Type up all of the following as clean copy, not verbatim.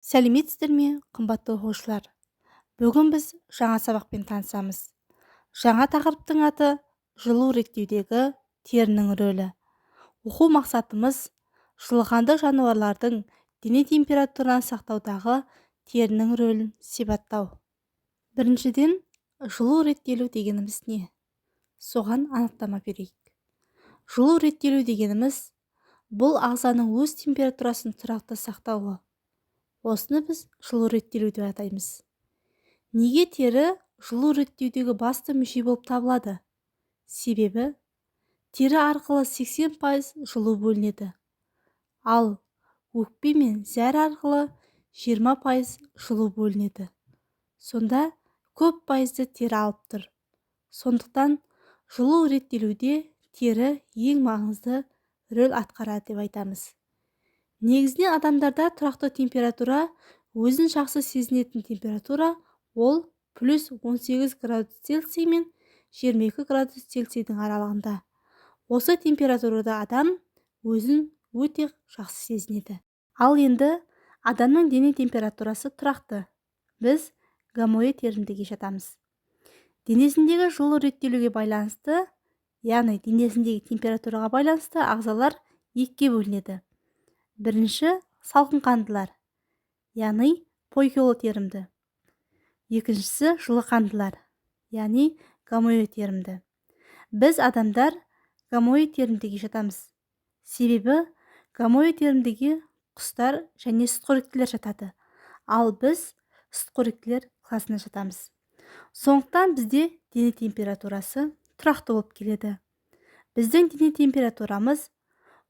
Сәлеметсіздер ме, қымбатты оқушылар? Бүгін біз жаңа сабақпен танысамыз. Жаңа тақырыптың аты жылу реттеудегі терінің рөлі. Оқу мақсатымыз жылғанды жануарлардың дене температурасын сақтаудағы терінің рөлін сипаттау. Біріншіден, жылу реттелу дегеніміз не? Соған анықтама берейік. Жылу реттелу дегеніміз бұл ағзаның өз температурасын тұрақты сақтауы. Осыны біз жылу реттелу деп атаймыз. Неге тері жылу реттеудегі басты мүше болып табылады? Себебі тері арқылы 80% жылу бөлінеді, ал өкпе мен зәр арқылы 20% жылу бөлінеді. Сонда көп пайызды тері алып тұр. Сондықтан жылу реттелуде тері ең маңызды рөл атқарады деп айтамыз. Негізінен адамдарда тұрақты температура, өзін жақсы сезінетін температура, ол плюс 18 градус Цельсий мен 22 градус Цельсийдің аралығында. Осы температурада адам өзін өте жақсы сезінеді. Ал енді адамның дене температурасы тұрақты. Біз гомоид терміндегі жатамыз. Денесіндегі жылу реттелуге байланысты, яғни денесіндегі температураға байланысты ағзалар екіге бөлінеді. Бірінші салқынқандылар, яғни поикилотермді. Екіншісі жылықандылар, яғни гомоид-термді. Біз адамдар гомоид-термдіге жатамыз. Себебі гомоид-термдіге құстар және сүтқоректілер жатады, ал біз сүтқоректілер класына жатамыз. Сондықтан бізде дене температурасы тұрақты болып келеді. Біздің дене температурамыз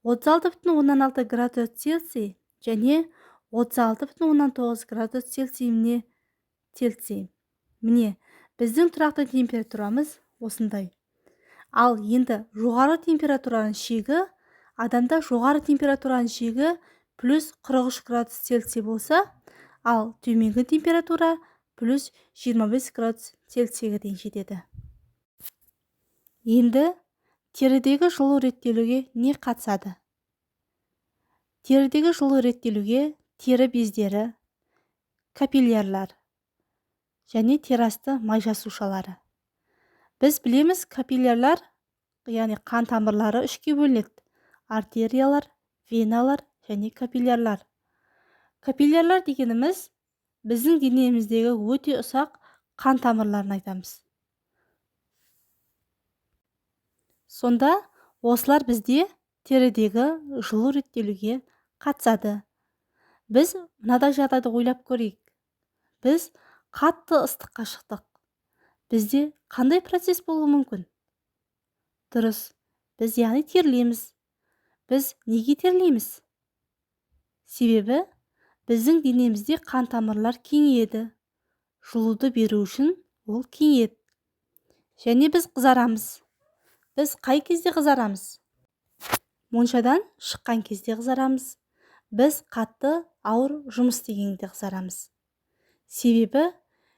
36,6 градус Цельсий және 36,9 градус Цельсий. Міне, біздің тұрақты температурамыз осындай. Ал енді жоғары температураның шегі, адамда жоғары температураның шегі плюс 43 градус Цельсий болса, ал төменгі температура плюс 25 градус Цельсийге дейін жетеді. Енді терідегі жылу реттелуге не қатысады? Терідегі жылу реттелуге тері бездері, капиллярлар және терасты май жасушалары. Біз білеміз, капиллярлар, яғни қан тамырлары үшке бөлінеді: артериялар, веналар және капиллярлар. Капиллярлар дегеніміз біздің денеміздегі өте ұсақ қан тамырларын айтамыз. Сонда осылар бізде терідегі жылу реттелуге қатысады. Біз мынадай жағдайды ойлап көрейік. Біз қатты ыстыққа шықтық. Бізде қандай процесс болуы мүмкін? Дұрыс, біз яғни терлейміз. Біз неге терлейміз? Себебі біздің денемізде қан тамырлар кеңейеді. Жылуды беру үшін ол кеңейеді. Және біз қызарамыз. Біз қай кезде қызарамыз? Моншадан шыққан кезде қызарамыз. Біз қатты ауыр жұмыс істегенде қызарамыз. Себебі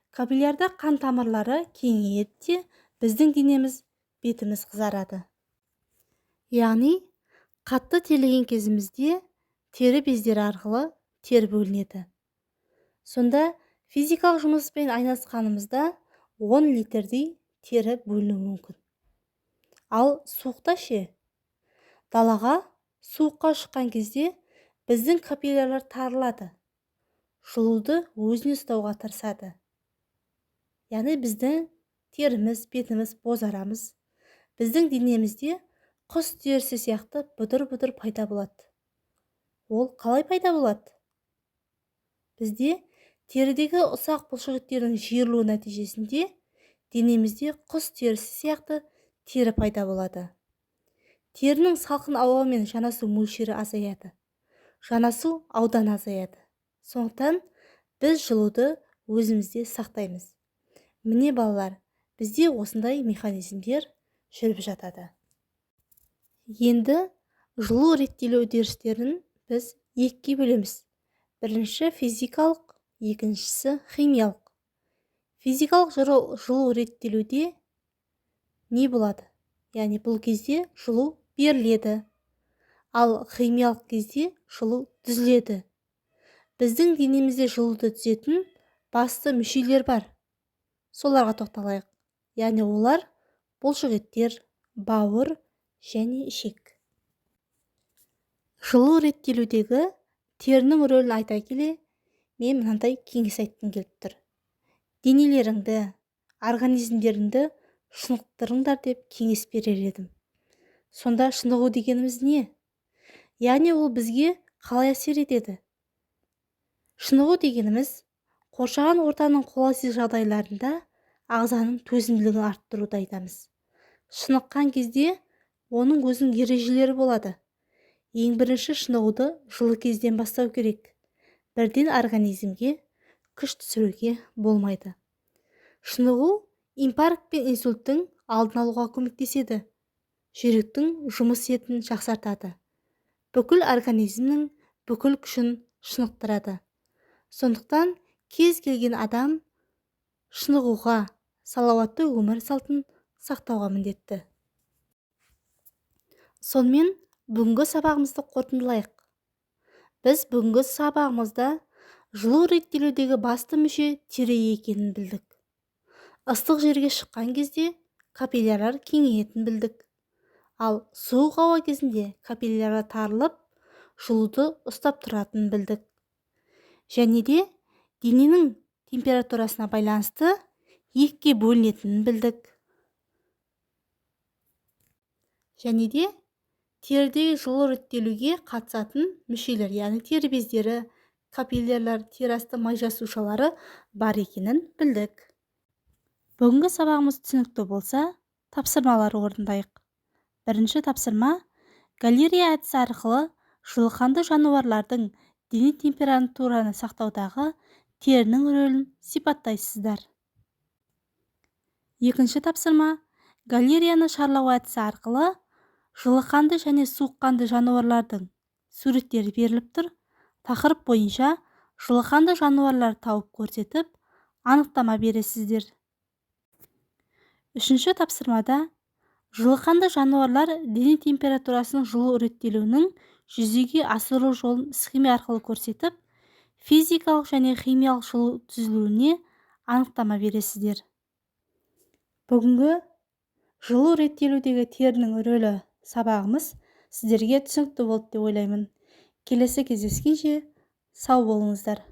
капиллярда қан тамырлары кеңейеді де біздің денеміз, бетіміз қызарады. Яғни қатты терлеген кезімізде тері бездері арқылы тер бөлінеді. Сонда физикалық жұмыспен айналысқанымызда 10 литрдей тері бөлінуі мүмкін. Ал суықта ше? Далаға суыққа шыққан кезде біздің капиллярлар тарылады. Жылуды өзіне ұстауға тырысады. Яғни біздің теріміз, бетіміз бозарамыз. Біздің денемізде құс терісі сияқты бұдыр-бұдыр пайда болады. Ол қалай пайда болады? Бізде терідегі ұсақ бұлшықеттердің жиырылуы нәтижесінде денемізде құс терісі сияқты тері пайда болады. Терінің салқын ауамен жанасу мөлшері азаяды. Жанасу ауданы азаяды. Сондықтан біз жылуды өзімізде сақтаймыз. Міне балалар, бізде осындай механизмдер жүріп жатады. Енді жылу реттелу үдерістерін біз екіге бөлеміз. Бірінші физикалық, екіншісі химиялық. Физикалық жылу реттелуде не болады? Яғни бұл кезде жылу беріледі. Ал химиялық кезде жылу түзіледі. біздің денемізде жылуды түзетін басты мүшелер бар. Соларға тоқталайық. Яғни олар бұлшықеттер, бауыр және ішек. Жылу реттелудегі терінің рөлін айта келе, мен мынандай кеңес айтқым келіп тұр. Денелеріңді, организмдеріңді шынықтырыңдар деп кеңес берер едім. Сонда шынығу дегеніміз не? Яғни ол бізге қалай әсер етеді? Шынығу дегеніміз қоршаған ортаның қолайсыз жағдайларында ағзаның төзімділігін арттыруды айтамыз. Шыныққан кезде оның өзінің ережелері болады. Ең бірінші шынығуды жылы кезден бастау керек. Бірден организмге күш түсіруге болмайды. Шынығу инфаркт пен инсульттің алдын алуға көмектеседі. Жүректің жұмыс етін жақсартады. Бүкіл организмнің бүкіл күшін шынықтырады. Сондықтан кез келген адам шынығуға, салауатты өмір салтын сақтауға міндетті. Сонымен бүгінгі сабағымызды қорытындылайық. Біз бүгінгі сабағымызда жылу реттелудегі басты мүше тері екенін білдік. Ыстық жерге шыққан кезде капиллярlar кеңейетінін білдік. Ал суық ауа кезінде капиллярlar тарылып, жылуды ұстап тұратынын білдік. Және де дененің температурасына байланысты екіге бөлінетінін білдік. Және де терідегі жылу реттелуге қатысатын мүшелер, яғни тері бездері, капиллярlar, тері асты май жасушалары бар екенін білдік. Бүгінгі сабағымыз түсінікті болса, тапсырмаларды орындайық. Бірінші тапсырма: галерея әдісі арқылы жылықанды жануарлардың дене температураны сақтаудағы терінің рөлін сипаттайсыздар. Екінші тапсырма: галереяны шарлау әдісі арқылы жылықанды және суыққанды жануарлардың суреттері беріліп тұр. Тақырып бойынша жылықанды жануарлар тауып көрсетіп, анықтама бересіздер. Үшінші тапсырмада жылықанды жануарлар дене температурасының жылу реттелуінің жүзеге асыру жолын схема арқылы көрсетіп, физикалық және химиялық жылу түзілуіне анықтама бересіздер. Бүгінгі жылу реттелудегі терінің рөлі сабағымыз сіздерге түсінікті болды деп ойлаймын. Келесі кездескенше сау болыңыздар.